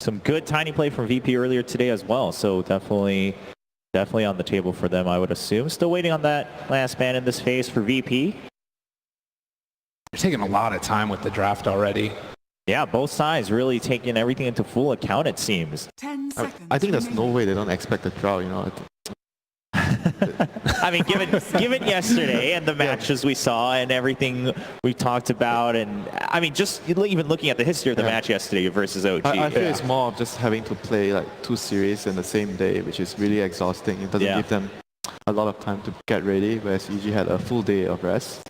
some good tiny play from VP earlier today as well. So definitely on the table for them, I would assume. Still waiting on that last man in this phase for VP. They're taking a lot of time with the draft already. Yeah, both sides really taking everything into full account, it seems. 10 seconds. I think there's no way they don't expect a drought, you know. I mean, given yesterday and the matches we saw and everything we talked about, and I mean, just even looking at the history of the match yesterday versus OG. I feel it's more of just having to play like 2 series in the same day, which is really exhausting. It doesn't give them a lot of time to get ready, whereas EG had a full day of rest.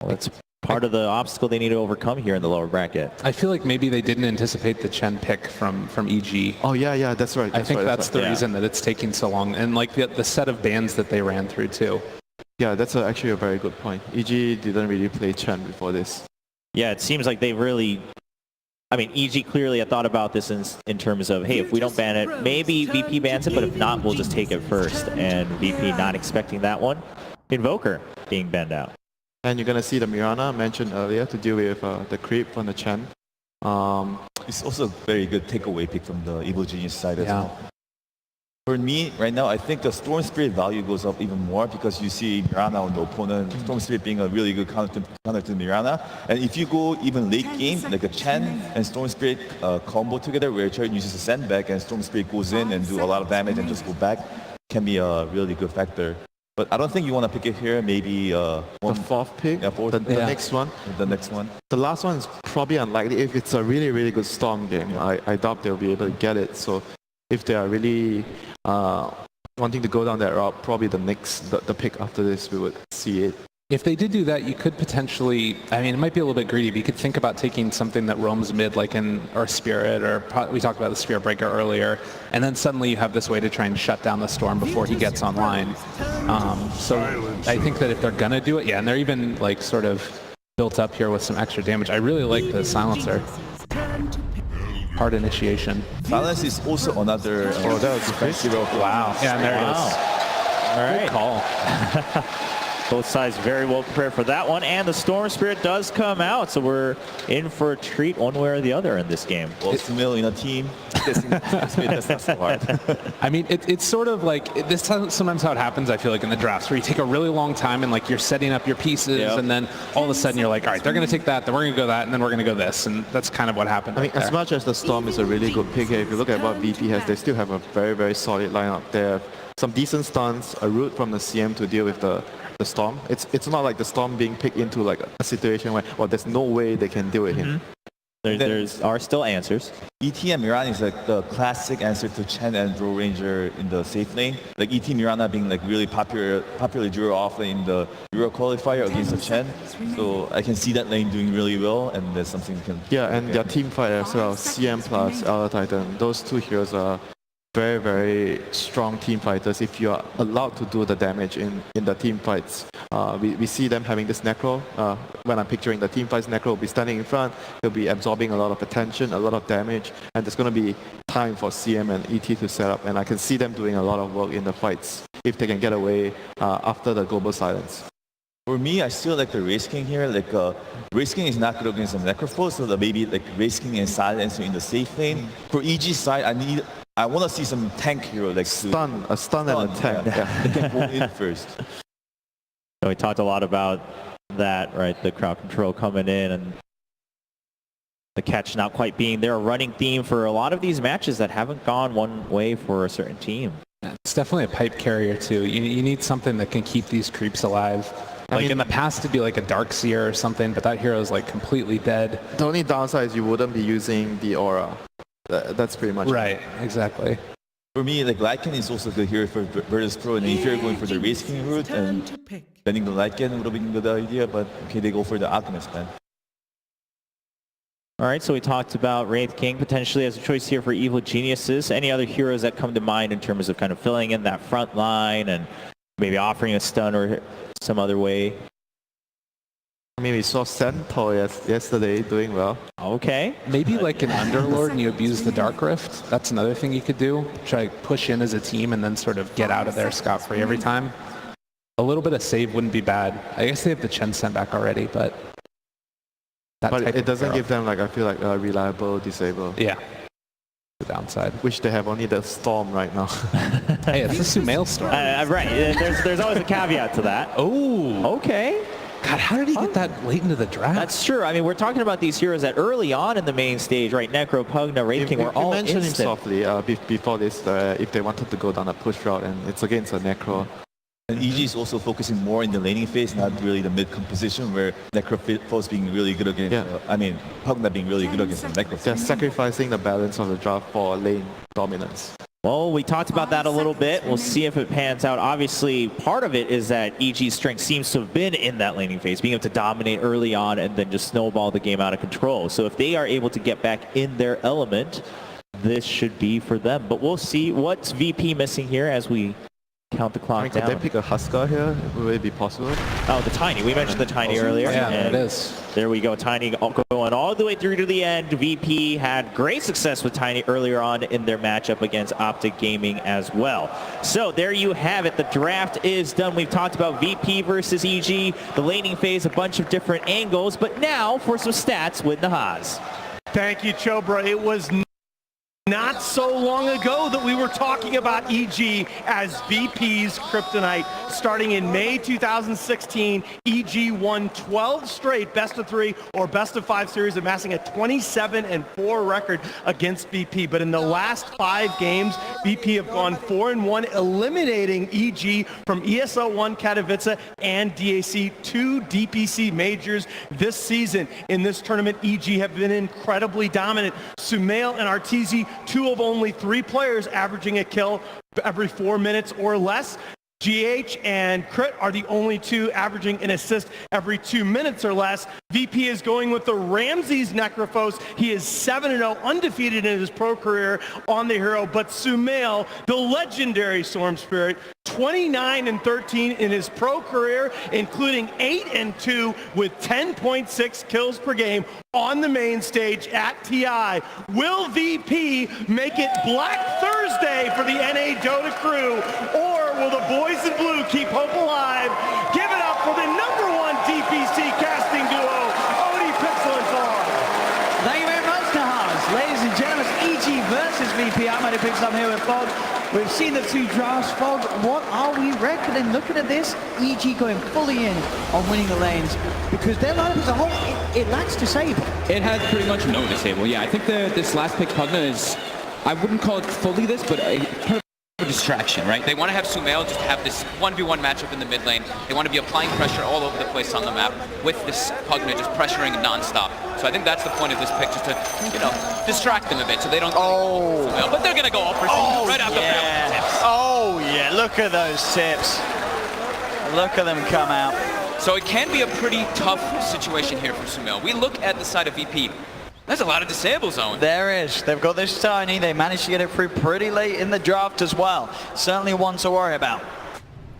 Well, that's part of the obstacle they need to overcome here in the lower bracket. I feel like maybe they didn't anticipate the Chen pick from EG. Oh yeah, that's right. I think that's the reason that it's taking so long, and like the set of bans that they ran through too. Yeah, that's actually a very good point. EG didn't really play Chen before this. Yeah, it seems like they really. I mean, EG clearly had thought about this in terms of, hey, if we don't ban it, maybe VP bans it, but if not, we'll just take it first. And VP not expecting that one. Invoker being banned out. And you're going to see the Mirana mentioned earlier to deal with the creep from the Chen. It's also a very good takeaway pick from the Evil Genius side as well. For me, right now, I think the Storm Spirit value goes up even more because you see Mirana on the opponent, Storm Spirit being a really good counter to Mirana. And if you go even late game, like a Chen and Storm Spirit combo together where Chen uses a sandbag and Storm Spirit goes in and do a lot of damage and just go back, can be a really good factor. But I don't think you want to pick it here. Maybe the 4th pick, the next one. The next one. The last one is probably unlikely. If it's a really, really good Storm game, I doubt they'll be able to get it. So if they are really wanting to go down that route, probably the pick after this, we would see it. If they did do that, you could potentially, I mean, it might be a little bit greedy, but you could think about taking something that roams mid, like or Spirit, or we talked about the Spirit Breaker earlier, and then suddenly you have this way to try and shut down the Storm before he gets online. So I think that if they're going to do it, and they're even like sort of built up here with some extra damage. I really like the Silencer. Hard initiation. Silence is also another that was a Wow. Yeah, and there it is. All right. Good call. Both sides very well prepared for that one, and the Storm Spirit does come out, so we're in for a treat one way or the other in this game. Well, Smil in a team, that's not so hard. I mean, it's sort of like, this sometimes how it happens, I feel like, in the drafts, where you take a really long time and like you're setting up your pieces, and then all of a sudden you're like, all right, they're going to take that, then we're going to go that, and then we're going to go this, and that's kind of what happened. I mean, as much as the Storm is a really good pick here, if you look at what VP has, they still have a very, very solid lineup there. Some decent stuns, a route from the CM to deal with the Storm. It's not like the Storm being picked into like a situation where, well, there's no way they can deal with him. There are still answers. ET and Mirana is like the classic answer to Chen and Draw Ranger in the safe lane. Like ET Mirana being like really popularly drew off in the Euro qualifier against the Chen. So I can see that lane doing really well, and there's something you can. Yeah, and their team fight as well, CM plus Elder Titan. Those two heroes are very, very strong team fighters if you are allowed to do the damage in the team fights. We see them having this Necro. When I'm picturing the team fights, Necro will be standing in front. He'll be absorbing a lot of attention, a lot of damage, and there's going to be time for CM and ET to set up, and I can see them doing a lot of work in the fights if they can get away after the global silence. For me, I still like the Race King here. Like Race King is not good against the Necrophos, so maybe like Race King and Silencer in the safe lane. For EG side, I want to see some tank hero like a stun and a tank. Yeah. They can go in first. So we talked a lot about that, right? The crowd control coming in and the catch not quite being there. A running theme for a lot of these matches that haven't gone one way for a certain team. It's definitely a pipe carrier too. You need something that can keep these creeps alive. Like in the past, it'd be like a Darkseer or something, but that hero is like completely dead. The only downside is you wouldn't be using the aura. That's pretty much right. Exactly. For me, like Lycan is also good here for Virtus Pro, and if you're going for the Race King route and banning the Lycan would have been a good idea, but okay, they go for the Alchemist then. All right, so we talked about Wraith King potentially as a choice here for Evil Geniuses. Any other heroes that come to mind in terms of kind of filling in that front line and maybe offering a stun or some other way? I mean, we saw Centaur yesterday doing well. Okay. Maybe like an Underlord and you abuse the Dark Rift. That's another thing you could do. Try to push in as a team and then sort of get out of there scot-free every time. A little bit of save wouldn't be bad. I guess they have the Chen sent back already, but... But it doesn't give them, like, I feel like a reliable disable. Yeah. the downside. Wish they have only the Storm right now. Hey, it's a Sumail storm. Right, there's always a caveat to that. Oh, Okay. God, how did he get that late into the draft? That's true. I mean, we're talking about these heroes that early on in the main stage, right? Necro, Pugna, Wraith King were all mentioned him instant. softly before this, if they wanted to go down a push route, and it's against a Necro. And EG is also focusing more in the laning phase, not really the mid composition, where Necrophos being really good against, Pugna being really good against the Necrophos. They're sacrificing the balance of the draft for lane dominance. Well, we talked about that a little bit. We'll see if it pans out. Obviously, part of it is that EG's strength seems to have been in that laning phase, being able to dominate early on and then just snowball the game out of control. So if they are able to get back in their element, this should be for them. But we'll see what's VP missing here as we count the clock Could down. they pick a Huskar here? Will it be possible? Oh, the Tiny. We mentioned the Tiny earlier. Yeah, and it is. There we go. Tiny going all the way through to the end. VP had great success with Tiny earlier on in their matchup against Optic Gaming as well. So there you have it. The draft is done. We've talked about VP versus EG, the laning phase, a bunch of different angles. But now for some stats with Nahaz. Thank you, Chobra. It was not so long ago that we were talking about EG as VP's kryptonite. Starting in May 2016, EG won 12 straight best of 3 or best of 5 series, amassing a 27-4 record against VP. But in the last 5 games, VP have gone 4-1, eliminating EG from ESL 1 Katowice and DAC 2 DPC majors this season. In this tournament, EG have been incredibly dominant. Sumail and Arteezy, 2 of only 3 players averaging a kill every 4 minutes or less. GH and Crit are the only 2 averaging an assist every 2 minutes or less. VP is going with the Ramses Necrophos. He is 7-0, undefeated in his pro career on the hero. But Sumail, the legendary Storm Spirit, 29-13 in his pro career, including 8-2 with 10.6 kills per game on the main stage at TI. Will VP make it Black Thursday for the NA Dota crew, or will the boys in blue keep hope alive? Give it up for the #1 DPC casting duo, Odie Pixel and Tar. Thank you very much, Nahaz. Ladies and gentlemen, EG versus VP. I'm Odie Pixel, I'm here with Fog. We've seen the 2 drafts. Fog, what are we reckoning? Looking at this, EG going fully in on winning the lanes, because their lineup as a whole, it lacks disable. It has pretty much no disable. Yeah, I think this last pick Pugna is, I wouldn't call it fully this, but kind of a distraction, right? They want to have Sumail just have this 1v1 matchup in the mid lane. They want to be applying pressure all over the place on the map with this Pugna just pressuring non-stop. So I think that's the point of this pick, just to, distract them a bit so they don't Sumail. But they're going to go all for right after tips. Oh, yeah, look at those tips. Look at them come out. So it can be a pretty tough situation here for Sumail. We look at the side of VP. There's a lot of disable zone. There is. They've got this Tiny. They managed to get it through pretty late in the draft as well. Certainly one to worry about.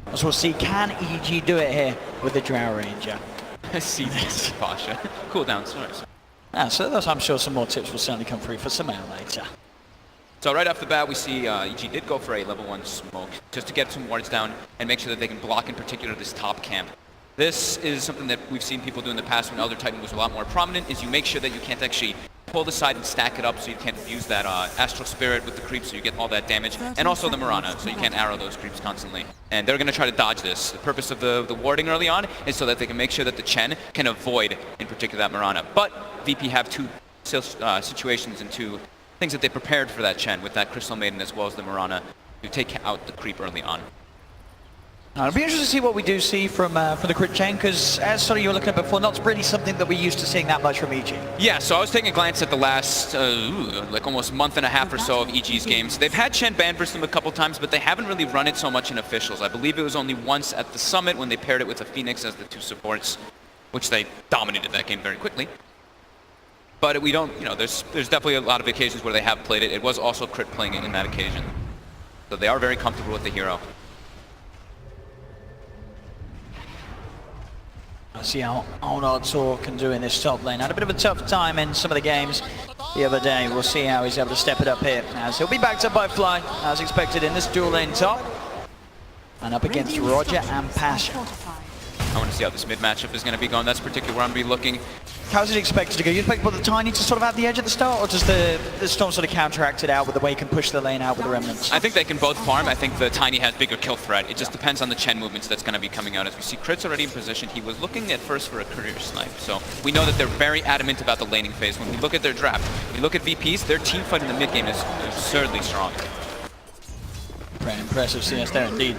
As we'll see, can EG do it here with the Drow Ranger? I see this, Pasha. Cool down, sorry. So I'm sure some more tips will certainly come through for Sumail later. So right off the bat, we see EG did go for a level 1 smoke, just to get some wards down and make sure that they can block in particular this top camp. This is something that we've seen people do in the past when Elder Titan was a lot more prominent, is you make sure that you can't actually pull the side and stack it up so you can't use that Astral Spirit with the creeps so you get all that damage, and also the Mirana so you can't arrow those creeps constantly. And they're going to try to dodge this. The purpose of the warding early on is so that they can make sure that the Chen can avoid, in particular, that Mirana. But VP have 2 situations and 2 things that they prepared for that Chen with that Crystal Maiden as well as the Mirana to take out the creep early on. It'll be interesting to see what we do see from the crit chain, because as sort of you were looking at before, not really something that we're used to seeing that much from EG. Yeah, so I was taking a glance at the last, like almost month and a half or so of EG's games. They've had Chen banned versus them a couple times, but they haven't really run it so much in officials. I believe it was only once at the Summit when they paired it with a Phoenix as the 2 supports, which they dominated that game very quickly. But we don't, there's definitely a lot of occasions where they have played it. It was also crit playing it in that occasion. So they are very comfortable with the hero. I see how Onardtor can do in this top lane. Had a bit of a tough time in some of the games the other day. We'll see how he's able to step it up here, as he'll be backed up by Fly, as expected in this dual lane top. And up against Roger and Pasha. I want to see how this mid matchup is going to be going. That's particularly where I'm going to be looking. How's it expected to go? You expect the Tiny to sort of have the edge at the start, or does the Storm sort of counteract it out with the way he can push the lane out with the Remnants? I think they can both farm. I think the Tiny has bigger kill threat. It just depends on the Chen movements that's going to be coming out. As we see, Crit's already in position. He was looking at first for a career snipe. So we know that they're very adamant about the laning phase. When we look at their draft, we look at VPs, their team fight in the mid game is absurdly strong. Very impressive CS there indeed.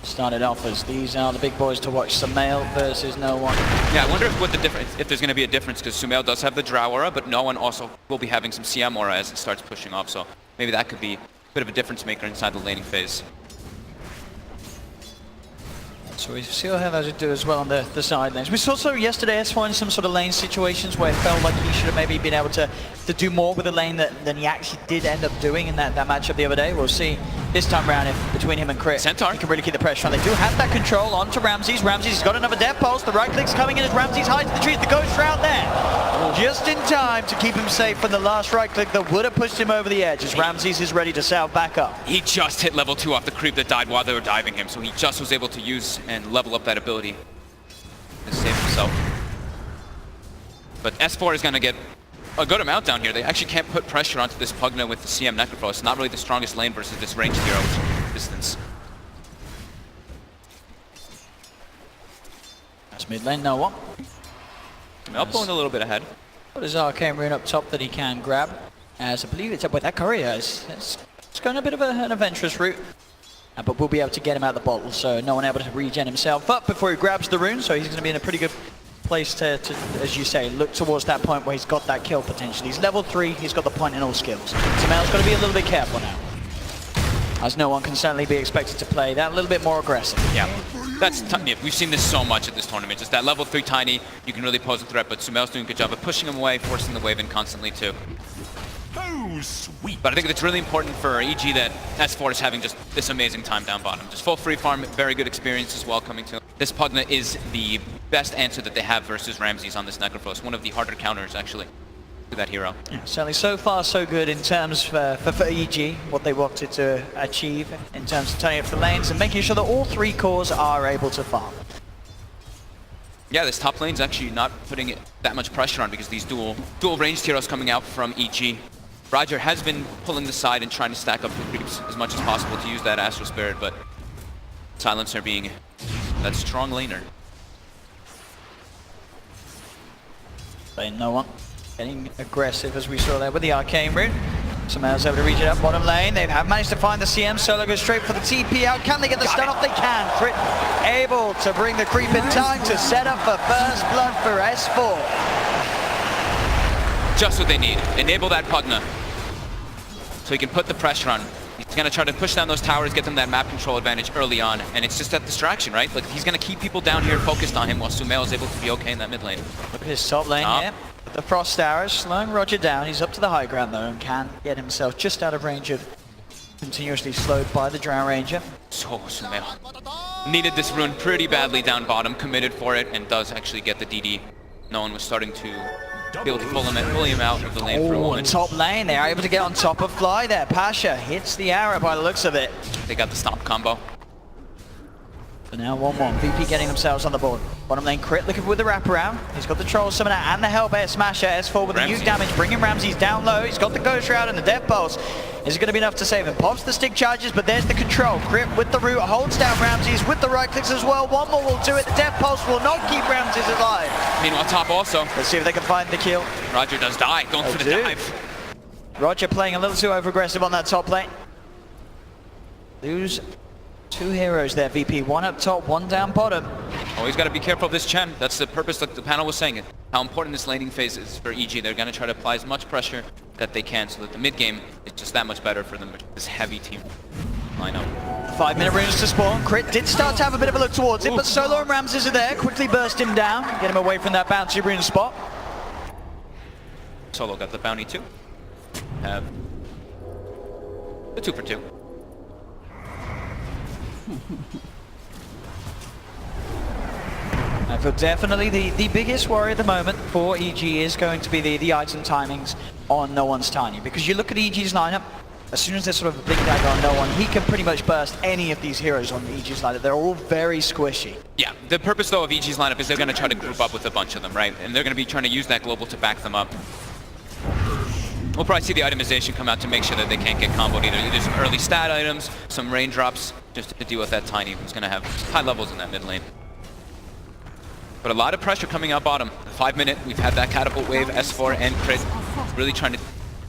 Started off as these are the big boys to watch. Sumail versus No One. Yeah, I wonder if there's going to be a difference, because Sumail does have the Drow aura, but No One also will be having some CM aura as it starts pushing off. So maybe that could be a bit of a difference maker inside the laning phase. So we still have as it do as well on the side lanes. We saw also yesterday S4 in some sort of lane situations where it felt like he should have maybe been able to do more with the lane than he actually did end up doing in that matchup the other day. We'll see this time around if between him and Crit, Centaur he can really keep the pressure on. They do have that control onto Ramses. Ramses has got another death pulse. The right click's coming in as Ramses hides the trees. The Ghost Shroud there, just in time to keep him safe from the last right click that would have pushed him over the edge as Ramses is ready to sail back up. He just hit level 2 off the creep that died while they were diving him, so he just was able to use and level up that ability to save himself. But S4 is going to get a good amount down here. They actually can't put pressure onto this Pugna with the CM Necrophos. It's not really the strongest lane versus this ranged hero, which is distance. That's mid lane, No One. Mel pulling a little bit ahead. What is Arcane Rune up top that he can grab? As I believe it's up with that courier. It's going a bit of an adventurous route. But we'll be able to get him out of the bottle, so No One able to regen himself up before he grabs the rune, so he's going to be in a pretty good place to, as you say, look towards that point where he's got that kill potential. He's level 3, he's got the point in all skills. Sumail's got to be a little bit careful now, as No One can certainly be expected to play that a little bit more aggressive. Yeah, we've seen this so much at this tournament. Just that level 3 Tiny, you can really pose a threat, but Sumail's doing a good job of pushing him away, forcing the wave in constantly too. Oh, sweet. But I think it's really important for EG that S4 is having just this amazing time down bottom. Just full free farm, very good experience as well coming to him. This Pugna is the best answer that they have versus Ramses on this Necrophos. One of the harder counters, actually, to that hero. Yeah, certainly so far so good in terms for EG, what they wanted to achieve in terms of turning up the lanes and making sure that all 3 cores are able to farm. Yeah, this top lane's actually not putting it that much pressure on because these dual ranged heroes coming out from EG. Roger has been pulling the side and trying to stack up the creeps as much as possible to use that Astral Spirit, but Silencer being that strong laner. Playing No One, getting aggressive as we saw there with the Arcane Rune. Sumail's able to reach it up bottom lane. They have managed to find the CM. Solo goes straight for the TP out. Can they get the stun off? They can. Crit able to bring the creep in time to set up for first blood for S4. Just what they need. Enable that Pugna so he can put the pressure on. He's going to try to push down those towers, get them that map control advantage early on, and it's just that distraction, right? Like, he's going to keep people down here focused on him while Sumail is able to be okay in that mid lane. Look at his top lane here. With the Frost Arrows slowing Roger down. He's up to the high ground though and can get himself just out of range of continuously slowed by the Drow Ranger. So Sumail needed this rune pretty badly down bottom, committed for it, and does actually get the DD. No One was starting to be able to pull him out of the lane for a moment. Top lane, they're able to get on top of Fly there. Pasha hits the arrow by the looks of it. They got the stomp combo. But now 1-1, VP getting themselves on the board. Bottom lane Crit looking with the wraparound. He's got the Troll Summoner and the Hellbear Smasher. S4 with the nuke damage, bringing Ramses down low. He's got the Ghost Shroud and the Death Pulse. Is it going to be enough to save him? Pops the stick charges, but there's the control. Crit with the root, holds down Ramses with the right clicks as well. One more will do it. The Death Pulse will not keep Ramses alive. Meanwhile, top also. Let's see if they can find the kill. Roger does die, going for the dive. Roger playing a little too over-aggressive on that top lane. Lose 2 heroes there, VP. 1 up top, 1 down bottom. Always got to be careful of this Chen. That's the purpose, like the panel was saying, how important this laning phase is for EG. They're going to try to apply as much pressure that they can so that the mid game is just that much better for them. This heavy team lineup. 5-minute runes to spawn. Crit did start to have a bit of a look towards it, but Solo and Ramses are there. Quickly burst him down, get him away from that bouncy rune spot. Solo got the bounty too. Have the 2 for 2. I feel definitely the biggest worry at the moment for EG is going to be the item timings on No One's Tiny. Because you look at EG's lineup, as soon as there's sort of a big dagger on no one, he can pretty much burst any of these heroes on EG's lineup. They're all very squishy. Yeah, the purpose though of EG's lineup is they're going to try to group up with a bunch of them, right? And they're going to be trying to use that global to back them up. We'll probably see the itemization come out to make sure that they can't get comboed either. Either some early stat items, some raindrops, just to deal with that Tiny, who's going to have high levels in that mid lane. But a lot of pressure coming out bottom. The 5 minute, we've had that catapult wave, S4 and crit, really trying to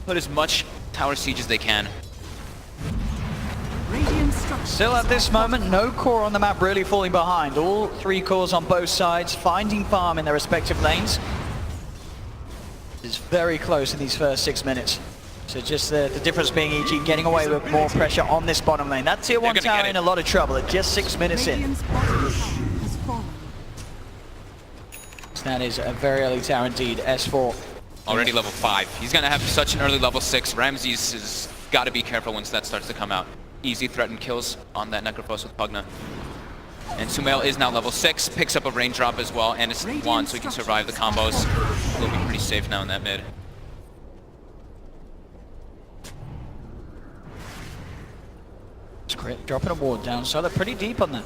put as much tower siege as they can. Still at this moment, no core on the map really falling behind. All 3 cores on both sides, finding farm in their respective lanes. It's very close in these first 6 minutes. So just the difference being EG getting away with more pressure on this bottom lane. That tier 1 tower in a lot of trouble at just 6 minutes in. So that is a very early tower indeed, S4. Already level 5. He's going to have such an early level 6. Ramses has got to be careful once that starts to come out. Easy threatened kills on that Necrophos with Pugna. And Sumail is now level 6, picks up a raindrop as well, and a wand so he can survive the combos. He'll be pretty safe now in that mid. Crit dropping a ward down, so they're pretty deep on that.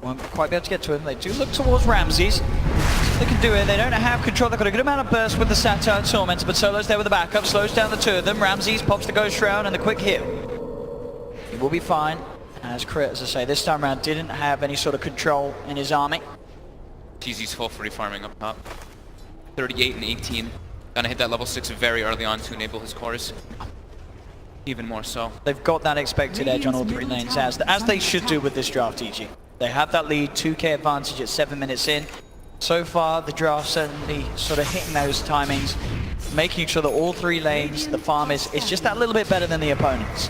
Won't quite be able to get to him. They do look towards Ramses. They can do it. They don't have control. They've got a good amount of burst with the Satyr and Tormentor, but Solo's there with the backup, slows down the 2 of them. Ramses pops the Ghost Shroud and the quick heal. He will be fine. As Crit, as I say, this time around didn't have any sort of control in his army. TZ's full free farming up top. 38 and 18. Gonna hit that level 6 very early on to enable his cores. Even more so. They've got that expected edge on all 3 lanes, as they should do with this draft, EG. They have that lead, 2k advantage at 7 minutes in. So far, the draft certainly sort of hitting those timings, making sure that all 3 lanes, the farm is just that little bit better than the opponents.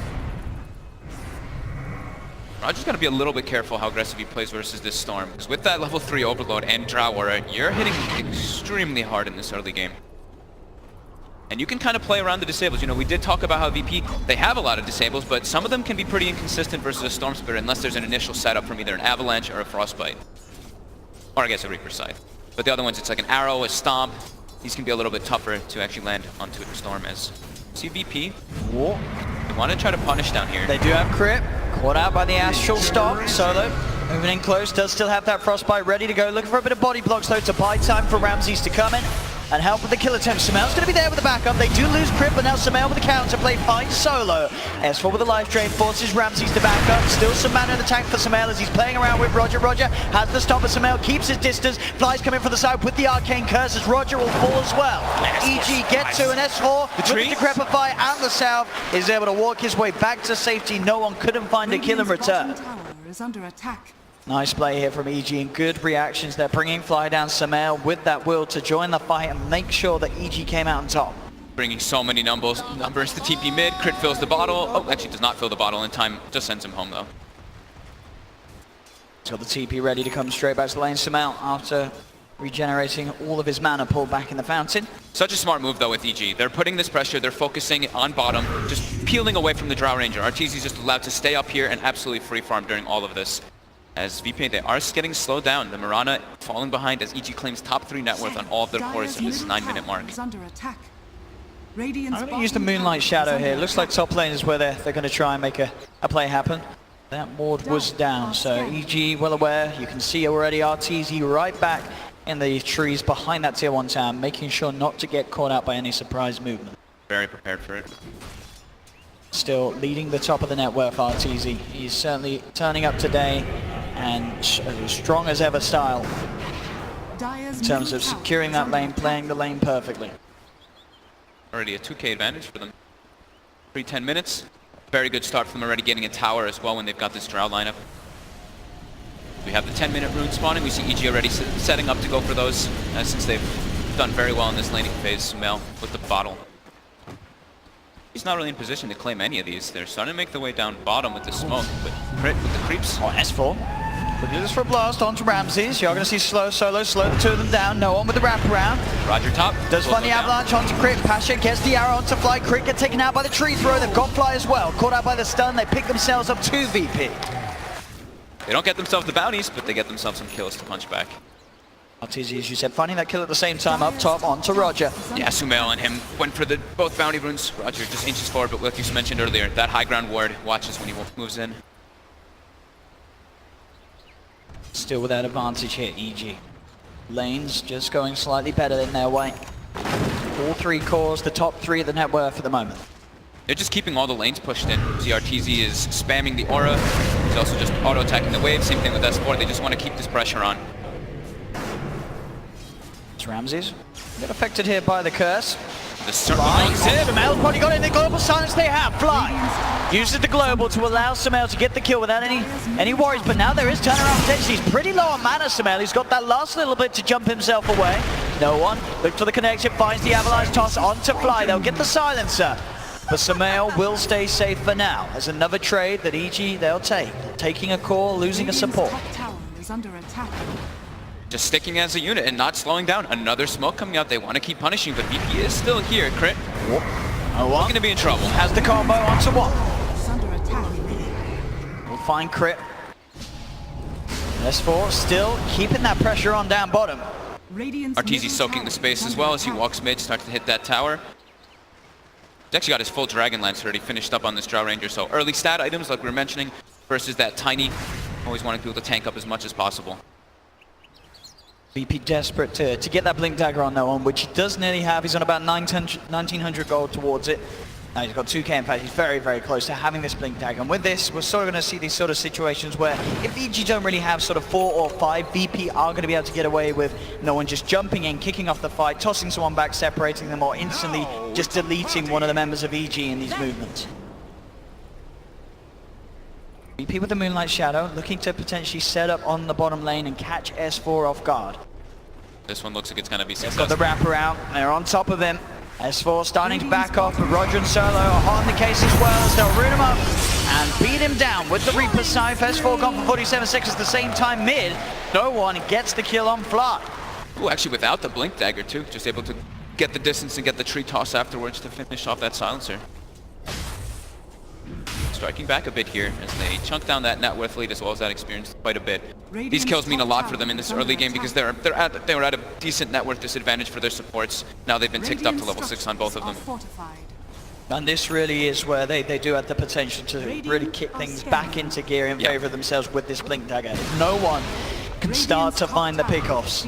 Roger's got to be a little bit careful how aggressive he plays versus this Storm, because with that level 3 Overload and Drow Aura, you're hitting extremely hard in this early game. And you can kind of play around the disables. You know, we did talk about how VP, they have a lot of disables, but some of them can be pretty inconsistent versus a Storm Spirit unless there's an initial setup from either an Avalanche or a Frostbite. Or I guess a Reaper Scythe. But the other ones, it's like an Arrow, a Stomp. These can be a little bit tougher to actually land onto a Storm as. See VP? Whoa. They want to try to punish down here. They do have crit. Caught out by the Astral Stop. Solo moving in close, does still have that Frostbite ready to go. Looking for a bit of body blocks though to buy time for Ramses to come in and help with the kill attempt. Sumail's going to be there with the backup. They do lose crit, but now Sumail with the counter play finds Solo. S4 with the life drain forces Ramses to back up. Still some mana in the tank for Sumail as he's playing around with Roger. Roger has the stop, but Sumail keeps his distance. Flies coming from the side with the Arcane Curse as Roger will fall as well. EG get to an S4 with the Decrepify and the South is able to walk his way back to safety. No one couldn't find a kill in return. Is under attack. Nice play here from EG and good reactions. They're bringing Fly down Sumail with that will to join the fight and make sure that EG came out on top. Bringing so many numbers to TP mid. Crit fills the bottle. Oh, actually does not fill the bottle in time. Just sends him home though. He's got the TP ready to come straight back to the lane. Sumail after regenerating all of his mana pulled back in the fountain. Such a smart move though with EG. They're putting this pressure. They're focusing on bottom. Just peeling away from the Drow Ranger. Arteezy's just allowed to stay up here and absolutely free farm during all of this. As VP, they are getting slowed down. The Mirana falling behind as EG claims top 3 net worth on all of their cores in this 9-minute mark. I'm going to use the Moonlight Shadow here. Looks like top lane is where they're going to try and make a play happen. That ward was down, so EG well aware. You can see already Arteezy right back in the trees behind that tier 1 tower, making sure not to get caught out by any surprise movement. Very prepared for it. Still leading the top of the net worth, Arteezy. He's certainly turning up today and as strong as ever style in terms of securing that lane, playing the lane perfectly. Already a 2k advantage for them. 10 minutes. Very good start from them, already getting a tower as well when they've got this Drow lineup. We have the 10-minute rune spawning. We see EG already setting up to go for those since they've done very well in this laning phase. Sumail with the bottle. He's not really in position to claim any of these. They're starting to make their way down bottom with the smoke, but Crit with the creeps. Oh, S4. But this for a blast onto Ramses. You're going to see Solo slow the 2 of them down. No one with the wraparound. Roger top. Does find the avalanche onto Crit. Pasha gets the arrow onto Fly. Crit get taken out by the tree throw. They've got Fly as well. Caught out by the stun. They pick themselves up 2 VP. They don't get themselves the bounties, but they get themselves some kills to punch back. RTZ, as you said, finding that kill at the same time up top onto Roger. Yeah, Sumail and him went for the both bounty runes. Roger just inches forward, but like you mentioned earlier, that high ground ward watches when he moves in. Still with that advantage here, EG. Lanes just going slightly better in their way. All 3 cores, the top 3 of the net worth at the moment. They're just keeping all the lanes pushed in. CRTZ is spamming the aura. He's also just auto-attacking the wave. Same thing with S4. They just want to keep this pressure on. It's Ramses. Get affected here by the curse. The circle on tip. Sumail's probably got it in the global silence they have. Fly uses the global to allow Sumail to get the kill without any worries, but now there is turnaround potential. He's pretty low on mana, Sumail. He's got that last little bit to jump himself away. No one. Look for the connection, finds the avalanche toss onto Fly. They'll get the silencer. But Sumail will stay safe for now. As another trade that EG they'll take. Taking a core, losing a support. Just sticking as a unit and not slowing down. Another smoke coming out. They want to keep punishing, but VP is still here. Crit. Going to be in trouble. Has the combo onto one. We'll find Crit. S4 still keeping that pressure on down bottom. RTZ soaking the space as well as he walks mid, starts to hit that tower. He's actually got his full Dragon Lance already finished up on this Drow Ranger, so early stat items like we were mentioning versus that tiny, always wanting people to tank up as much as possible. VP desperate to get that Blink Dagger on that one, which he does nearly have. He's on about 1900 gold towards it. Now he's got 2k in fact. He's very, very close to having this Blink Dagger. And with this, we're sort of going to see these sort of situations where if EG don't really have sort of 4 or 5, VP are going to be able to get away with no one just jumping in, kicking off the fight, tossing someone back, separating them, or instantly just deleting one of the members of EG in these movements. VP with the Moonlight Shadow, looking to potentially set up on the bottom lane and catch S4 off guard. This one looks like it's going to be successful. Got the wrapper out, they're on top of him. S4 starting to back off, but Roger and Solo are on the case as well as they'll root him up and beat him down with the Reaper Scythe. S4 gone for 47 seconds at the same time mid. No one gets the kill on Fly. Ooh, actually without the Blink Dagger too, just able to get the distance and get the tree toss afterwards to finish off that silencer. Striking back a bit here as they chunk down that net worth lead as well as that experience quite a bit. These kills mean a lot for them in this early game because they were at a decent net worth disadvantage for their supports. Now they've been ticked up to level 6 on both of them. And this really is where they do have the potential to really kick things back into gear in favor of themselves with this Blink Dagger. No one can start to find the pickoffs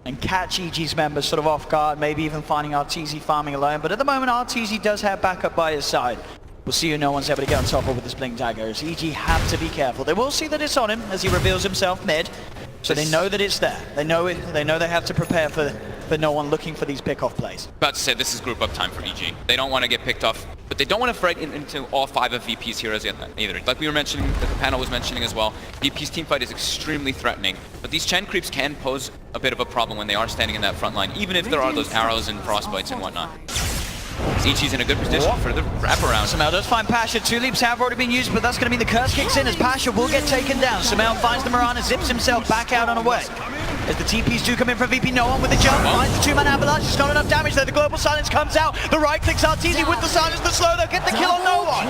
and catch EG's members sort of off guard, maybe even finding RTZ farming alone. But at the moment, RTZ does have backup by his side. We'll see who no one's able to get on top of with this Blink Dagger, as EG have to be careful. They will see that it's on him as he reveals himself mid, so they know that it's there. They know it. They know they have to prepare for no one looking for these pick-off plays. About to say, this is group up time for EG. They don't want to get picked off, but they don't want to frighten into all 5 of VP's heroes either. Like we were mentioning, the panel was mentioning as well, VP's teamfight is extremely threatening, but these Chen creeps can pose a bit of a problem when they are standing in that front line, even if there are those arrows and frostbites and whatnot. Ichi's in a good position for the wraparound. Sumail does find Pasha. 2 leaps have already been used, but that's going to mean the curse kicks in as Pasha will get taken down. Sumail finds the Mirana, zips himself back out on a way. As the TPs do come in from VP, no one with the jump. Finds the 2-man avalanche. It's not enough damage there. The global silence comes out. The right clicks RTZ with the silence, the slow. They'll get the kill on no one.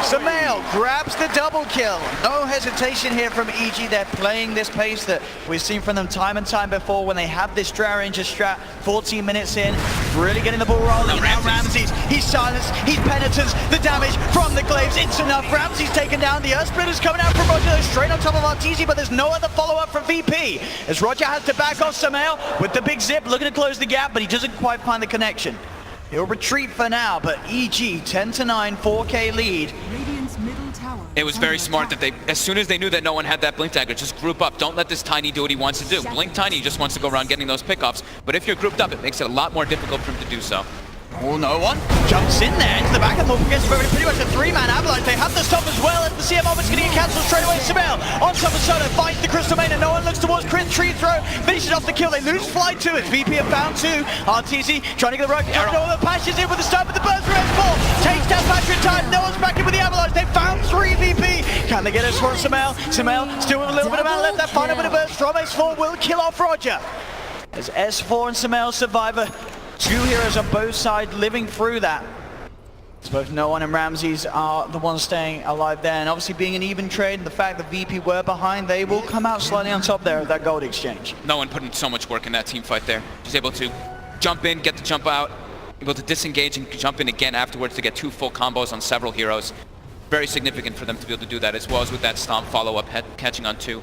Sumail grabs the double kill. No hesitation here from EG. They're playing this pace that we've seen from them time and time before when they have this Drow Ranger strat. 14 minutes in, really getting the ball rolling. Now Ramses, he's silenced, he's penitence. The damage from the glaives, it's enough. Ramses taken down. The Earth Splitter's coming out from Roger. They're straight on top of RTZ, but there's no other follow-up from VP. As Roger has to back off Sumail with the big zip, looking to close the gap, but he doesn't quite find the connection. He'll retreat for now, but EG 10-9, 4k lead. It was very smart that they, as soon as they knew that no one had that Blink Dagger, just group up. Don't let this Tiny do what he wants to do. Blink Tiny just wants to go around getting those pickoffs, but if you're grouped up, it makes it a lot more difficult for him to do so. Oh, no one jumps in there into the back of the Morph against pretty much a 3-man avalanche. They have the stop as well as the CMO is going to get cancelled straight away. Sumail on top of Solo finds the Crystal Main and no one looks towards Crit. Tree throw finishes off the kill. They lose Fly to it. VP have found 2. RTZ trying to get the right jump. No, the Pasha's in with the start, but the burst for S4 takes down Patrick in time. No one's back in with the avalanche. They found 3 VP. Can they get us for Sumail? Sumail still with a little bit of mana left. That final bit of burst from S4 will kill off Roger. As S4 and Sumail survivor. 2 heroes on both sides living through that. So both No One and Ramses are the ones staying alive there, and obviously being an even trade, the fact that VP were behind, they will come out slightly on top there of that gold exchange. No One putting so much work in that team fight there. Just able to jump in, get the jump out, able to disengage and jump in again afterwards to get 2 full combos on several heroes. Very significant for them to be able to do that, as well as with that stomp follow-up, catching on 2.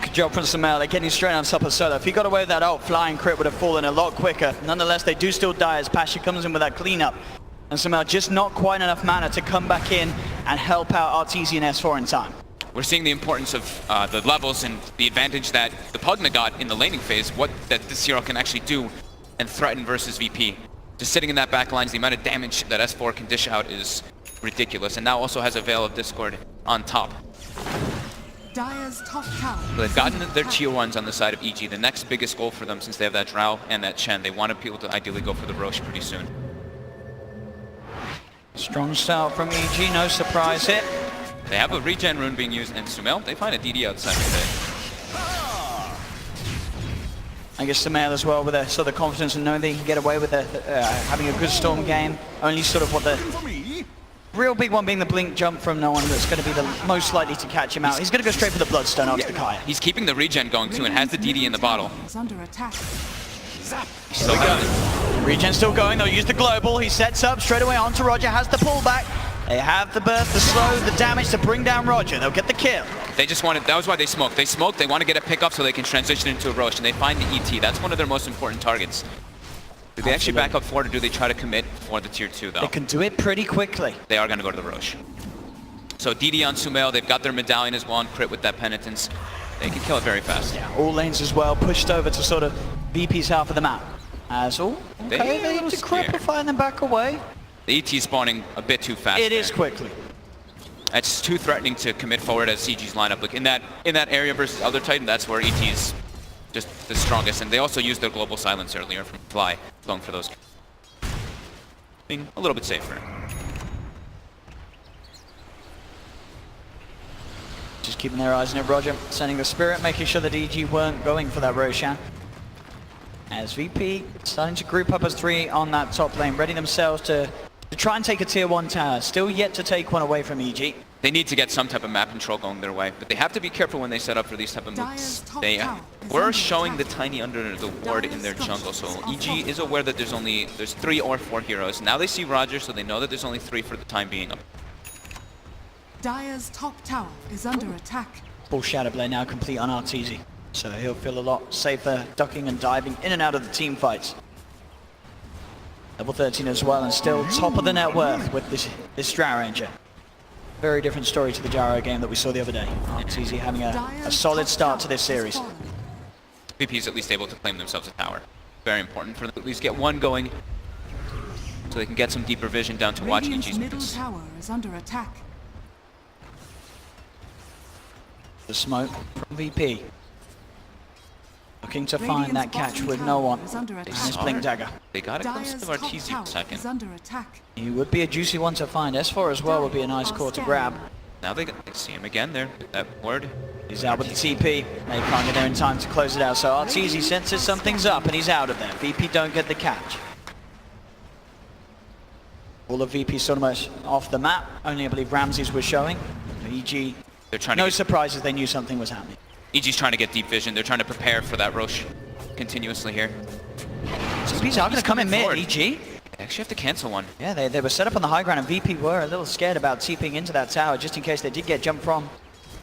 Good job from Sumail. They're getting straight on top of Solo. If he got away with that ult, flying crit would have fallen a lot quicker. Nonetheless, they do still die as Pasha comes in with that cleanup. And Sumail just not quite enough mana to come back in and help out Arteezy and S4 in time. We're seeing the importance of the levels and the advantage that the Pugna got in the laning phase, what that this hero can actually do and threaten versus VP. Just sitting in that back lines, the amount of damage that S4 can dish out is ridiculous, and now also has a Veil of Discord on top. Dire's top tower. So they've gotten their tier 1s on the side of EG. The next biggest goal for them, since they have that Drow and that Chen, they want people to ideally go for the Rosh pretty soon. Strong start from EG, no surprise hit. They have a regen rune being used, and Sumail, they find a DD outside today. I guess Sumail as well with the sort of confidence and knowing they can get away with having a good Storm game. Only sort of what the real big one being the blink jump from No One that's going to be the most likely to catch him out. He's going to go straight for the Bloodstone after the Kaya. He's keeping the regen going too and has the DD in the bottle. Is under attack. Still got it. Regen still going, they'll use the global. He sets up straight away onto Roger, has the pullback. They have the burst, the slow, the damage to bring down Roger. They'll get the kill. They just wanted, that was why they smoked. They smoked, they want to get a pickup so they can transition into a Rosh, and they find the ET. That's one of their most important targets. Do they actually back up forward, or do they try to commit for the tier 2 though? They can do it pretty quickly. They are going to go to the Rosh. So DD on Sumail, they've got their medallion as well, and crit with that penitence. They can kill it very fast. Yeah, all lanes as well, pushed over to sort of VP's half of the map. As all, okay, they decrepify and then back away. The ET is spawning a bit too fast. It is quickly. It's too threatening to commit forward as CG's lineup. Look, in that area versus Elder Titan, that's where ET is just the strongest. And they also used their global silence earlier from Fly, going for those. Being a little bit safer. Just keeping their eyes on it, Roger. Sending the Spirit, making sure that EG weren't going for that Roshan. As VP starting to group up as 3 on that top lane, ready themselves to try and take a tier 1 tower. Still yet to take one away from EG. They need to get some type of map control going their way, but they have to be careful when they set up for these type of moves. They were showing the tiny under the ward in their jungle, so EG is aware that there's 3 or 4 heroes. Now they see Roger, so they know that there's only 3 for the time being. Dire's top tower is under attack. Full Shadow Blade now complete on Arteezy. So he'll feel a lot safer ducking and diving in and out of the team fights. Level 13 as well, and still top of the net worth with this Drow Ranger. Very different story to the Gyro game that we saw the other day. Arteezy having a solid start to this series. VP's at least able to claim themselves a tower. Very important for them to at least get one going, so they can get some deeper vision down to watch EG's middle moves. tower is under attack. The smoke from VP. Looking to find that catch with No One. And his Blink Dagger. They got it close to Arteezy for a second. Under attack. He would be a juicy one to find. S4 as well would be a nice core to grab. Now they see him again there. That ward. He's out with the TP. They can't get there in time to close it out. So Arteezy senses something's up and he's out of there. VP don't get the catch. All of VP sort of much off the map. Only I believe Ramses was showing. EG, They're trying no to surprises, they knew something was happening. EG's trying to get deep vision. They're trying to prepare for that Rosh continuously here. So VP's are going to come in mid, forward. EG. They actually have to cancel one. Yeah, they were set up on the high ground and VP were a little scared about TPing into that tower just in case they did get jumped from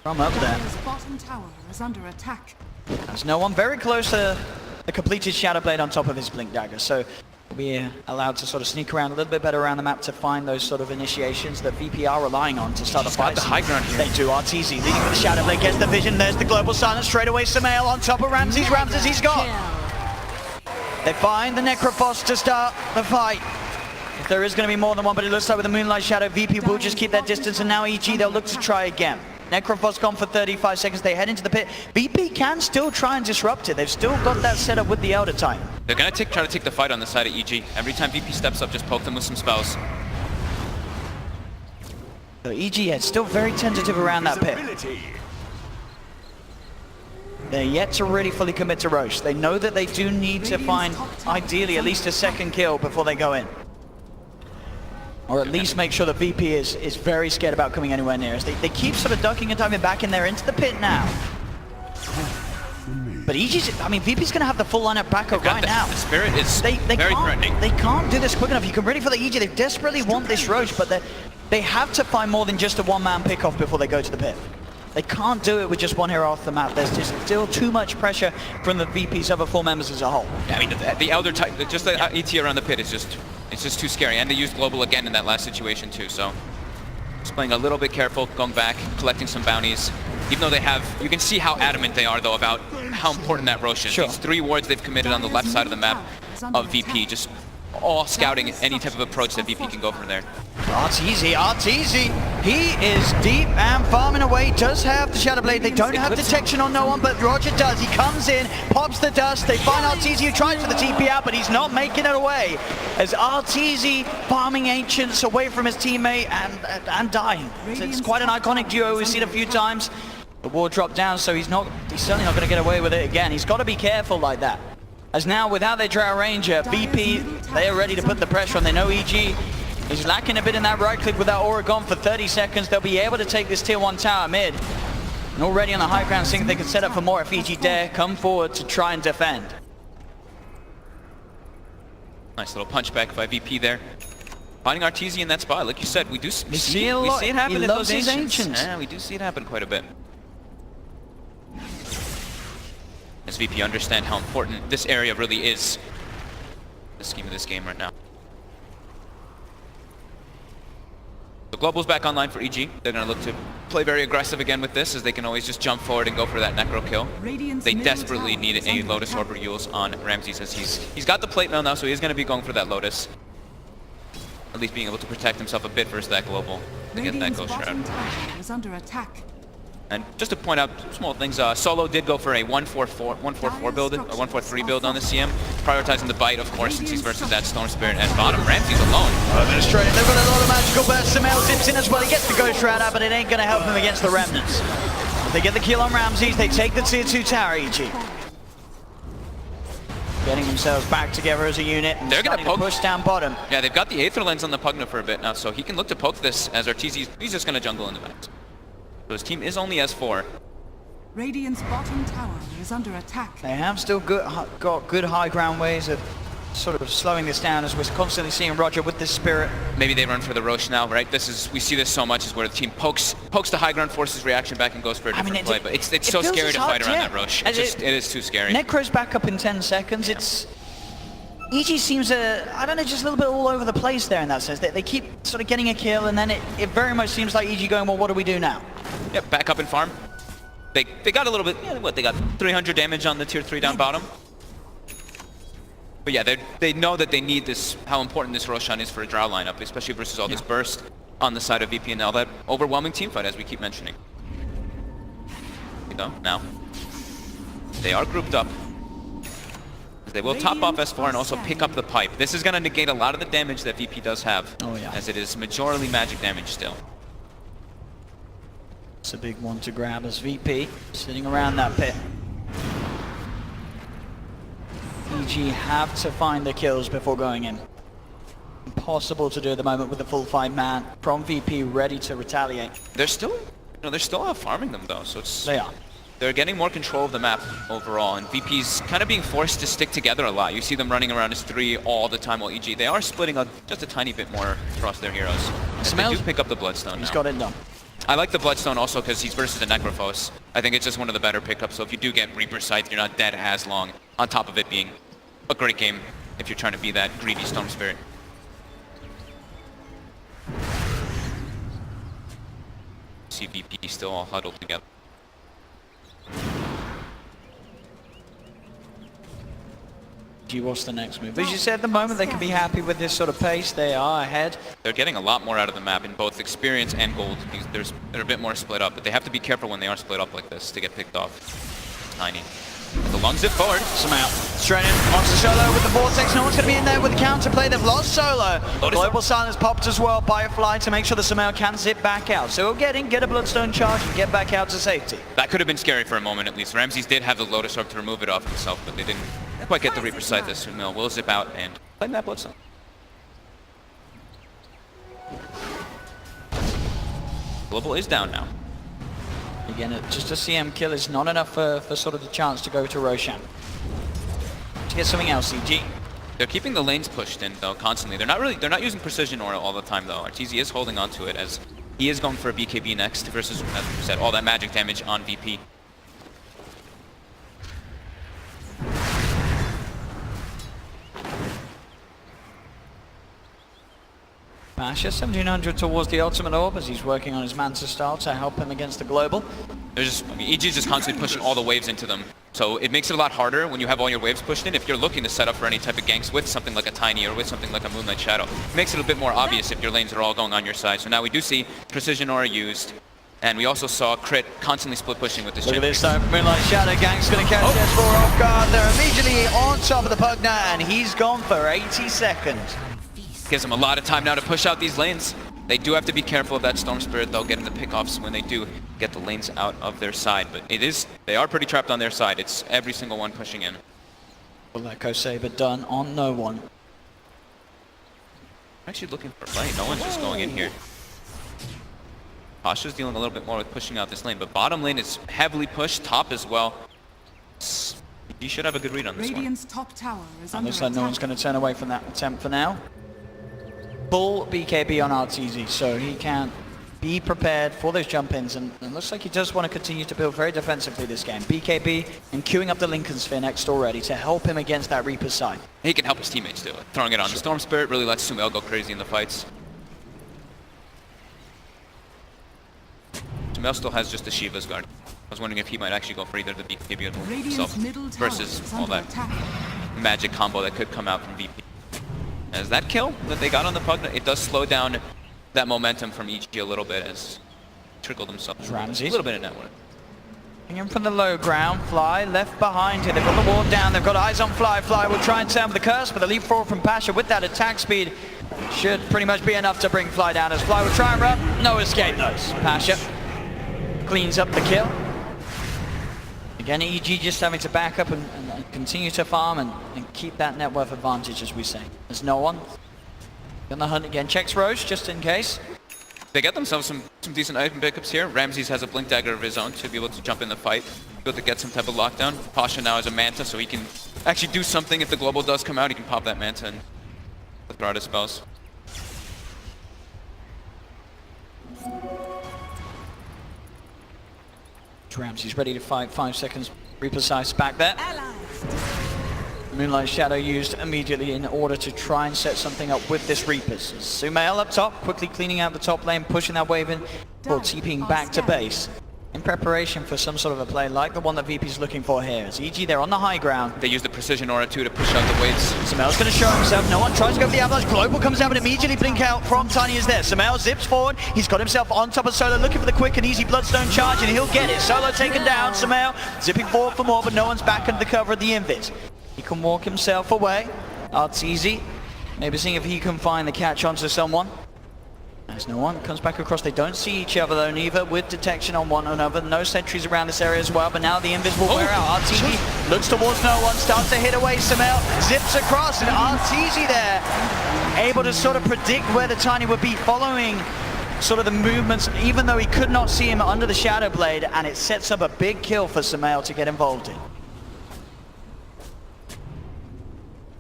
up there. Dire's bottom tower is under attack. There's No One very close to the completed Shadow Blade on top of his Blink Dagger. So we'll be allowed to sort of sneak around a little bit better around the map to find those sort of initiations that VP are relying on to start the fight. The high ground here. They do. Arteezy leading with the Shadow Blade, gets the vision. There's the global silence straight away. Sumail on top of Ramses. Ramses, he's got. They find the Necrophos to start the fight. If there is going to be more than one, but it looks like with the Moonlight Shadow, VP will just keep that distance, and now EG, they'll look to try again. Necrophos gone for 35 seconds. They head into the pit. VP can still try and disrupt it. They've still got that set up with the Elder Titan. They're going to try to take the fight on the side of EG. Every time VP steps up, just poke them with some spells. So EG is still very tentative around that pit. They're yet to really fully commit to Roche. They know that they do need to find, ideally, at least a second kill before they go in. Or at least make sure that VP is very scared about coming anywhere near us. They keep sort of ducking and diving back in there into the pit now. But EG's, I mean, VP's going to have the full lineup back up right now. The Spirit is very threatening. They can't do this quick enough. You can ready for the EG. They desperately want this Roche, but they have to find more than just a one-man pickoff before they go to the pit. They can't do it with just one hero off the map. There's just still too much pressure from the VP's other 4 members as a whole. I mean, the Elder type, just the ET around the pit is just too scary. And they used Global again in that last situation too, so just playing a little bit careful, going back, collecting some bounties. Even though they have, you can see how adamant they are though about how important that Roche is. Sure. These 3 wards they've committed on the left side of the map of VP, just all scouting any type of approach that VP can go from there. Arteezy, he is deep and farming away, does have the Shadow Blade. They don't have detection on no one, but Roger does. He comes in, pops the dust. They find Arteezy, who tries for the TP out, but he's not making it away. As Arteezy farming Ancients away from his teammate and dying. It's quite an iconic duo. We've seen a few times. The ward dropped down, so he's certainly not going to get away with it again. He's got to be careful like that. As now, without their Drow Ranger, VP, they are ready to put the pressure on. They know EG is lacking a bit in that right click with that aura gone for 30 seconds. They'll be able to take this tier 1 tower mid. And already on the high ground, think they can set up for more if EG dare come forward to try and defend. Nice little punchback by VP there. Finding Arteezy in that spot, like you said, we see it happen He in loves those his Ancients. Ancients. Yeah, we do see it happen quite a bit. As VP understand how important this area really is, the scheme of this game right now. The Global's back online for EG. They're going to look to play very aggressive again with this, as they can always just jump forward and go for that Necro kill. They desperately need a Lotus Orb or Euls on Ramses, as he's got the plate mail now, so he's going to be going for that Lotus. At least being able to protect himself a bit versus that Global to get that Ghost Shroud. Is under attack. And just to point out some small things, Solo did go for a 1-4-4 build, a 1-4-3 build on the CM, prioritizing the bite, of course, since he's versus that Storm Spirit at bottom. Ramsey's alone. Administrating, they've got a lot of magical bursts. Samel dips in as well. He gets the Ghost Shroud out, but it ain't going to help him against the Remnants. If they get the kill on Ramses, they take the tier 2 tower, EG. Getting themselves back together as a unit. And they're going to push down bottom. Yeah, they've got the Aether Lens on the Pugna for a bit now, so he can look to poke this as Arteezy. He's just going to jungle in the back. So his team is only S4. Radiant's bottom tower is under attack. They have still got good high ground ways of sort of slowing this down, as we're constantly seeing Roger with this Spirit. Maybe they run for the Roche now, right? We see this so much, is where the team pokes the high ground, forces reaction back and goes for a different play. But it's so scary to fight around that Roche. It is too scary. Necro's back up in 10 seconds. EG seems, I don't know, just a little bit all over the place there in that sense. They keep sort of getting a kill, and then it very much seems like EG going, well, what do we do now? Yep, back up and farm. They got a little bit, they got 300 damage on the tier 3 down bottom. But yeah, they know that they need this, how important this Roshan is for a Drow lineup, especially versus all this burst on the side of VP and all that overwhelming team fight, as we keep mentioning. You know, now, they are grouped up. They will top off S4 and also pick up the pipe. This is going to negate a lot of the damage that VP does have, as it is majorly magic damage still. It's a big one to grab as VP sitting around that pit. EG have to find the kills before going in. Impossible to do at the moment with the full 5-man from VP ready to retaliate. They're still out farming them though, so it's... They are. They're getting more control of the map overall, and VP's kind of being forced to stick together a lot. You see them running around as 3 all the time, while EG, they are splitting up just a tiny bit more across their heroes. They do pick up the Bloodstone now. He's got it done. I like the Bloodstone also because he's versus the Necrophos. I think it's just one of the better pickups, so if you do get Reaper Scythe, you're not dead as long, on top of it being a great game if you're trying to be that greedy Storm Spirit. See VP still all huddled together. What's the next move? As you said, at the moment they can be happy with this sort of pace. They are ahead. They're getting a lot more out of the map in both experience and gold. They're a bit more split up, but they have to be careful when they are split up like this to get picked off. Tiny. The long zip forward. Samao straight in. Monster Solo with the Vortex. No one's going to be in there with the counterplay. They've lost Solo. Global Silence popped as well by a fly to make sure the Samao can zip back out. So we'll get a Bloodstone charge and get back out to safety. That could have been scary for a moment at least. Ramses did have the Lotus Orb to remove it off himself, but they didn't quite get the Reaper Scythe. This will zip out and claim that Bloodstone. Global is down now. Again, just a CM kill is not enough for sort of the chance to go to Roshan. To get something else, CG. They're keeping the lanes pushed in though constantly. They're not using precision aura all the time though. RTZ is holding on to it as he is going for a BKB next versus, as we said, all that magic damage on VP. Pasha, 1700 towards the ultimate orb as he's working on his Manta style to help him against the global. EG's just constantly pushing all the waves into them. So it makes it a lot harder when you have all your waves pushed in. If you're looking to set up for any type of ganks with something like a Tiny or with something like a Moonlight Shadow, it makes it a bit more obvious if your lanes are all going on your side. So now we do see Precision Aura used. And we also saw Crit constantly split pushing with this Look chip. at this time, Moonlight Shadow Gang's going to catch S4 off guard. They're immediately on top of the Pugna and he's gone for 80 seconds. Gives them a lot of time now to push out these lanes. They do have to be careful of that Storm Spirit though, getting the pickoffs when they do get the lanes out of their side. But they are pretty trapped on their side. It's every single one pushing in. Well, Echo Saber done on no one. I'm actually looking for a fight. No one's just going in here. Pasha's dealing a little bit more with pushing out this lane, but bottom lane is heavily pushed, top as well. You should have a good read on this Radiant's top tower is And under looks like attack. no one's going to turn away from that attempt for now. Full BKB on RTZ, so he can be prepared for those jump-ins, and it looks like he does want to continue to build very defensively this game. BKB and queuing up the Lincoln Sphere next already to help him against that Reaper's side. He can help his teammates too. Throwing it on the Storm Spirit really lets Sumail go crazy in the fights. Sumail still has just the Shiva's guard. I was wondering if he might actually go for either the BKB or himself versus all that magic combo that could come out from VP. As that kill that they got on the Pugna, it does slow down that momentum from EG a little bit as trickle themselves Ramsey. a little bit of net worth. In from the low ground, Fly left behind here. They've got the ward down, they've got eyes on Fly. Fly will try and turn the curse, but the leap forward from Pasha with that attack speed should pretty much be enough to bring Fly down. As Fly will try and run, no escape though. Pasha cleans up the kill. Again, EG just having to back up and continue to farm and keep that net worth advantage, as we say. There's no one. On the hunt again, checks Roche just in case. They get themselves some decent item pickups here. Ramses has a Blink Dagger of his own to be able to jump in the fight, be able to get some type of lockdown. Pasha now has a Manta, so he can actually do something. If the global does come out, he can pop that Manta and throw out his spells. Ramsey's ready to fight, 5 seconds, Reaper's Size back there. Moonlight Shadow used immediately in order to try and set something up with this Reapers. Sumail up top, quickly cleaning out the top lane, pushing that wave in, or TPing back to base. In preparation for some sort of a play like the one that VP's looking for here. It's EG there on the high ground. They use the Precision Aura too to push out the waves. Sumail's going to show himself. No one tries to go for the avalanche. Global comes out and immediately blink out from Tiny is there. Sumail zips forward. He's got himself on top of Solo, looking for the quick and easy Bloodstone charge, and he'll get it. Solo taken down. Sumail zipping forward for more, but no one's back under the cover of the Invis. He can walk himself away. It's easy. Maybe seeing if he can find the catch onto someone. There's no one. Comes back across. They don't see each other though, neither, with detection on one another. No sentries around this area as well, but now the Invis will wear out. RTZ looks towards no one, starts to hit away. Sumail zips across, and RTZ there, able to sort of predict where the Tiny would be, following sort of the movements, even though he could not see him under the Shadow Blade, and it sets up a big kill for Sumail to get involved in.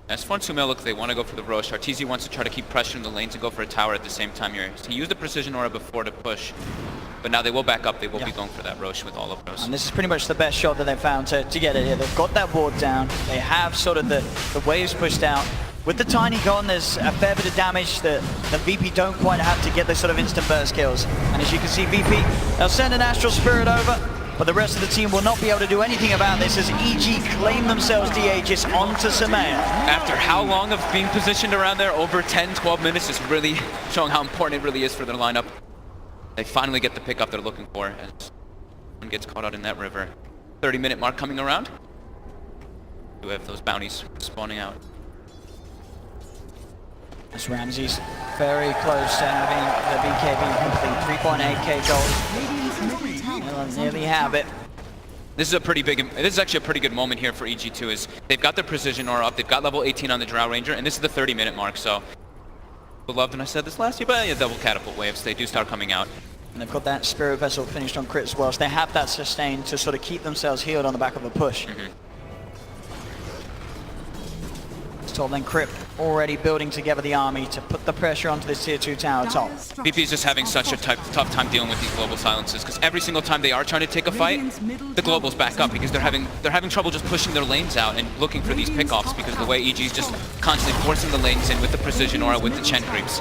As far as Sumail look, they want to go for the Roche. RTZ wants to try to keep pressure in the lanes and go for a tower at the same time here. He used the Precision Aura before to push, but now they will back up. They will be going for that Roche with all of those. And this is pretty much the best shot that they've found to get it here. They've got that ward down. They have sort of the waves pushed out. With the Tiny gone, there's a fair bit of damage that VP don't quite have to get those sort of instant burst kills. And as you can see, VP, they'll send an Astral Spirit over, but the rest of the team will not be able to do anything about this as EG claim themselves the Aegis onto Sumail. After how long of being positioned around there, over 10, 12 minutes, is really showing how important it really is for their lineup. They finally get the pickup they're looking for as one gets caught out in that river. 30-minute mark coming around. We have those bounties spawning out. As Ramsey's very close to having the BKB complete, 3.8k gold. They'll nearly have it. This is actually a pretty good moment here for EG2, is they've got their Precision Aura up, they've got level 18 on the Drow Ranger, and this is the 30-minute mark, so beloved, and I said this last year, but yeah, double catapult waves, they do start coming out. And they've got that Spirit Vessel finished on crit as well, so they have that sustain to sort of keep themselves healed on the back of a push. Storm and Crypt already building together the army to put the pressure onto this tier 2 tower top. VP is just having such a tough time dealing with these global silences, because every single time they are trying to take a fight, the globals back up because they're having trouble just pushing their lanes out and looking for these pickoffs, because the way EG is just constantly forcing the lanes in with the precision aura, with the Chen creeps.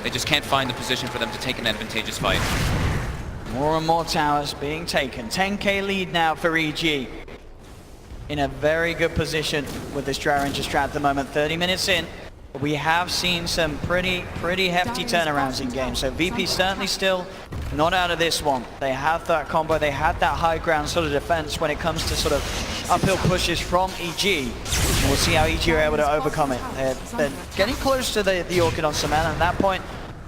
They just can't find the position for them to take an advantageous fight. More and more towers being taken. 10k lead now for EG. In a very good position with this Dragon strat at the moment. 30 minutes in, we have seen some pretty hefty turnarounds in games. So VP certainly still not out of this one. They have that combo, they had that high ground sort of defense when it comes to sort of uphill pushes from EG. And we'll see how EG are able to overcome it. They're getting close to the Orchid on Sumail, and at that point,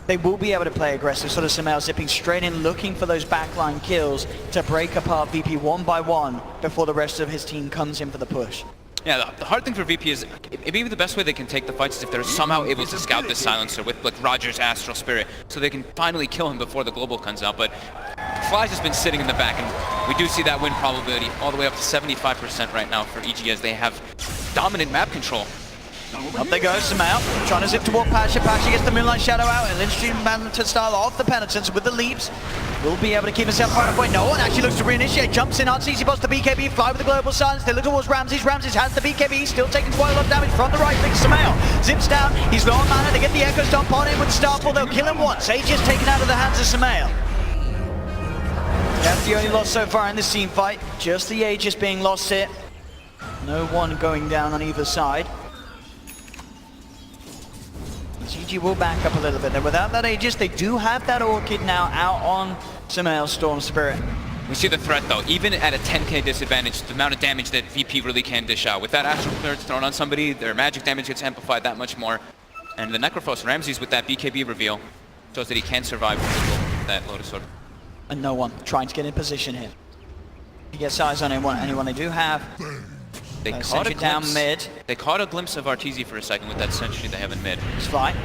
they will be able to play aggressive, sort of Sumail zipping straight in, looking for those backline kills to break apart VP one by one before the rest of his team comes in for the push. Yeah, the hard thing for VP is, maybe the best way they can take the fights is if they're somehow able to scout this silencer with like Roger's Astral Spirit, so they can finally kill him before the global comes out. But Fly's just been sitting in the back, and we do see that win probability all the way up to 75% right now for EG, as they have dominant map control. Up they go, Sumail, trying to zip toward Pasha. Pasha gets the Moonlight Shadow out, and Lynchstream managed to style off the Penitence with the leaps. Will be able to keep himself right point. No one actually looks to reinitiate. Jumps in, easy boss the BKB, fly with the global silence. They look towards Ramses. Ramses has the BKB, still taking quite a lot of damage from the right click. Sumail zips down, he's low on mana. They get the Echo Stomp on him with Starfall. They'll kill him once. Aegis taken out of the hands of Sumail. That's the only loss so far in this team fight. Just the Aegis being lost here. No one going down on either side. GG will back up a little bit there. Without that Aegis, they do have that Orchid now out on Sumail Storm Spirit. We see the threat though, even at a 10k disadvantage, the amount of damage that VP really can dish out. With that Astral Clearance thrown on somebody, their magic damage gets amplified that much more. And the Necrophos Ramses with that BKB reveal shows that he can survive with that Lotus Sword. And no one trying to get in position here. He gets eyes on anyone they do have. They caught a down glimpse. mid. They caught a glimpse of Arteezy for a second with that sentry they have in mid. It's fine.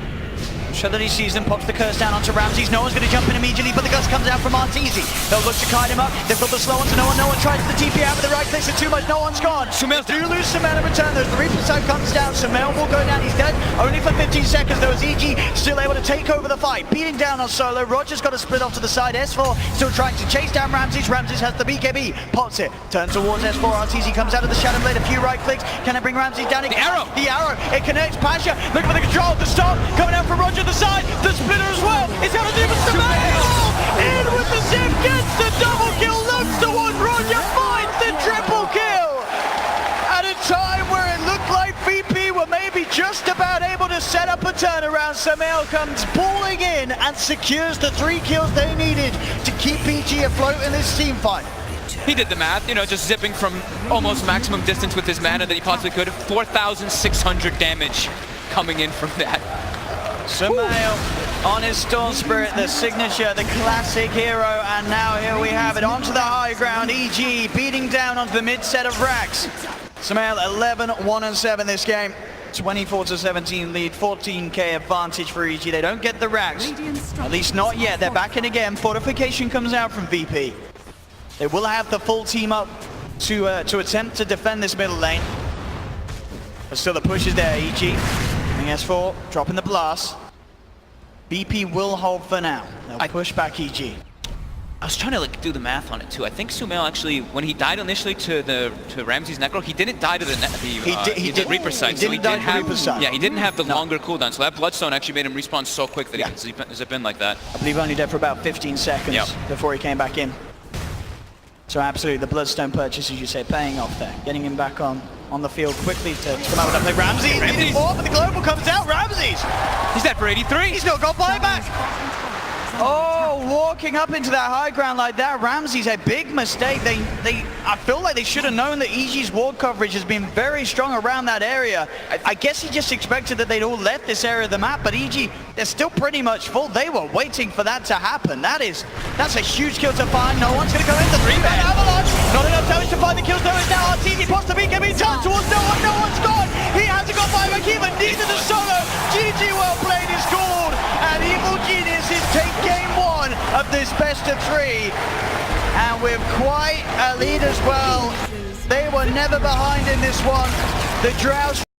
Sure that he sees them, pops the curse down onto Ramses. No one's going to jump in immediately, but the gust comes out from Arteezy. They'll look to kite him up. They've got the slow ones, no one tries the TP out with the right clicks. It's too much, no one's gone. Sumail's do lose Sumail in return. The Reaper side comes down. Sumail will go down. He's dead. Only for 15 seconds though, as EG still able to take over the fight. Beating down on Solo. Roger's got to split off to the side. S4 still trying to chase down Ramses. Ramses has the BKB. Pops it. Turns towards S4. Arteezy comes out of the Shadow Blade. A few right clicks. Can it bring Ramses down? The arrow. It connects. Pasha. Look for the control. The stop. Coming out from Roger the side. The splitter as well. It's out of the Sumail. In with the zip. Gets the double kill. Looks towards Roger. Finds the triple kill. At a time where it looked like VP were maybe just about able to set up a turnaround, Sumail comes balling in and secures the 3 kills they needed to keep EG afloat in this team fight. He did the math, just zipping from almost maximum distance with his mana that he possibly could. 4,600 damage coming in from that. Sumail on his Storm Spirit, the signature, the classic hero, and now here we have it onto the high ground. EG beating down onto the mid set of racks. Sumail 11-1-7 this game. 24-17 lead, 14k advantage for EG. They don't get the racks, at least not yet. They're back in again. Fortification comes out from VP. They will have the full team up to attempt to defend this middle lane. But still the push is there, EG. S4 dropping the blast. BP will hold for now. They'll push back EG. I was trying to do the math on it too. I think Sumail actually, when he died initially to Ramses Necro, he didn't die to the Reaper side. He didn't die to Reaper side. Yeah, he didn't have the longer cooldown, so that Bloodstone actually made him respawn so quick that he could zip in like that. I believe only dead for about 15 seconds before he came back in. So absolutely, the Bloodstone purchase, as you say, paying off there. Getting him back on the field quickly to come out with that play. Ramses! But the global comes out. Ramses! He's dead for 83. He's not got buyback. Oh, walking up into that high ground like that, Ramses, a big mistake. I feel like they should have known that EG's ward coverage has been very strong around that area. I guess he just expected that they'd all left this area of the map, but EG, they're still pretty much full. They were waiting for that to happen. That's a huge kill to find. No one's going to go in. The 3-man avalanche. Not enough damage to find the kills. There is now Arteezy. Pops the BKB turn towards no one. No one's gone. He hasn't got buyback even. Neither the Solo. GG well played is called. And Evil Geniuses take game 1 of this best of three, and with quite a lead as well. They were never behind in this one. The Drows